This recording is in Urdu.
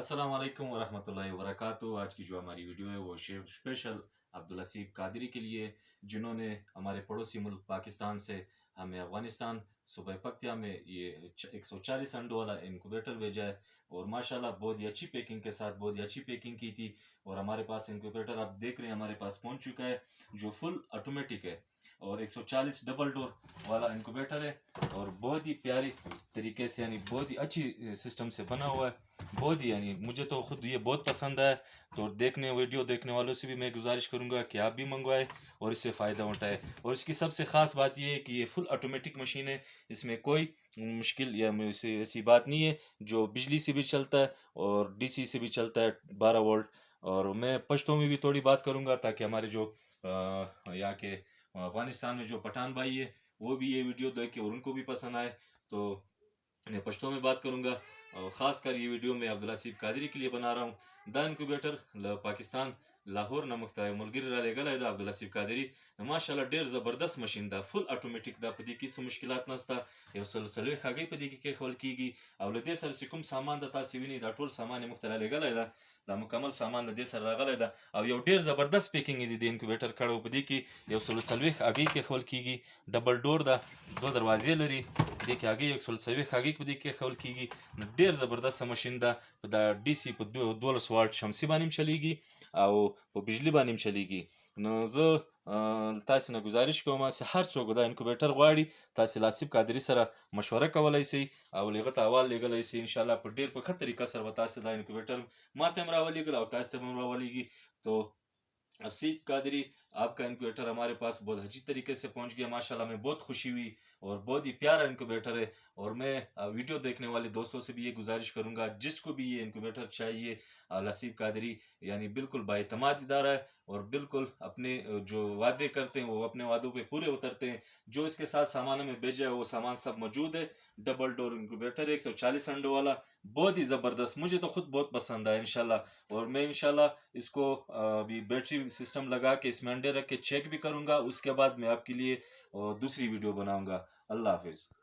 السلام علیکم ورحمۃ اللہ وبرکاتہ۔ آج کی جو ہماری ویڈیو ہے وہ اسپیشل عبدالاسیب قادری کے لیے، جنہوں نے ہمارے پڑوسی ملک پاکستان سے ہمیں افغانستان صوبہ پکتیا میں یہ 140 انڈوں والا انکوبیٹر بھیجا ہے، اور ماشاءاللہ بہت ہی اچھی پیکنگ کے ساتھ بہت ہی اچھی پیکنگ کی تھی۔ اور ہمارے پاس انکوبیٹر آپ دیکھ رہے ہیں ہمارے پاس پہنچ چکا ہے، جو فل آٹومیٹک ہے اور 140 ڈبل ڈور والا انکوبیٹر ہے، اور بہت ہی پیاری طریقے سے یعنی بہت ہی اچھی سسٹم سے بنا ہوا ہے، بہت ہی یعنی مجھے تو خود یہ بہت پسند ہے۔ تو ویڈیو دیکھنے والوں سے بھی میں گزارش کروں گا کہ آپ بھی منگوائے اور اس سے فائدہ اٹھائے۔ اور اس کی سب سے خاص بات یہ ہے کہ یہ فل آٹومیٹک مشین ہے، اس میں کوئی مشکل یا ایسی بات نہیں ہے، جو بجلی سے بھی چلتا ہے اور ڈی سی سے بھی چلتا ہے 12 وولٹ۔ اور میں پشتوں میں بھی تھوڑی بات کروں گا تاکہ ہمارے جو یہاں کے افغانستان میں جو پٹھان بھائی ہے وہ بھی یہ ویڈیو دیکھ کے اور ان کو بھی پسند آئے، تو میں پشتوں میں بات کروں گا۔ اور خاص کر یہ ویڈیو میں عبدالاسیب قادری کے لیے بنا رہا ہوں۔ دا انکوبیٹر پاکستان لاہور نمک تا ملګری را لېږلی دا عبدالاسیب قادري ماشاءالله ډېر زبردست ماشین ده، فل آټومیټک ده، په دې کې څه مشکلات نشته، یو سل څلوېښت هګۍ په دې کې کېښول کېږي، او له دې سره چې کوم سامان ده تاسې وینئ دا ټول سامان یې موږ ته را لېږلی ده، دا مکمل سامان د دې سره راغلی ده، او یو ډېر زبردست پیکنګ یې د دې انکوبیټر کړی و۔ په دې کې یو سل څلوېښت هګۍ کېښول کېږي، ډبل ډور ده، دوه دروازې لري، په دې کې هګۍ یو سل څلوېښت هګۍ په دې کې کېښول کېږي، نو ډېر زبردسته ماشین ده، په دا ډي سي په 12 واټ شمسي باندې هم چلیږي او په بجلی باندې هم چلیږي۔ نو زه تاسې نه گزارش کوم چې هر څوک دا انکوبیټر غواړي تاسې له آصف قادري سره مشوره کولی شئ او هغه ته حوال لیږلی شئ، انشاءالله په ډېر په ښه طریقه سره به تاسې دا انکوبیټر ما ته هم راولېږل او تاسې ته هم راولېږي۔ تو آصف قادری آپ کا انکوبیٹر ہمارے پاس بہت اچھی طریقے سے پہنچ گیا، ماشاءاللہ میں بہت خوشی ہوئی، اور بہت ہی پیارا انکوبیٹر ہے۔ اور میں ویڈیو دیکھنے والے دوستوں سے بھی یہ گزارش کروں گا، جس کو بھی یہ انکوبیٹر چاہیے، آصف قادری یعنی بالکل بااعتماد ادارہ ہے، اور بالکل اپنے جو وعدے کرتے ہیں وہ اپنے وعدوں پہ پورے اترتے ہیں۔ جو اس کے ساتھ سامان ہمیں بھیجا ہے وہ سامان سب موجود ہے۔ ڈبل ڈور انکوبیٹر 140 انڈوں والا، بہت ہی زبردست، مجھے تو خود بہت پسند ہے انشاءاللہ۔ اور میں انشاءاللہ اس کو ابھی بیٹری سسٹم لگا کے اس میں انڈے رکھ کے چیک بھی کروں گا، اس کے بعد میں آپ کے لیے دوسری ویڈیو بناؤں گا۔ اللہ حافظ۔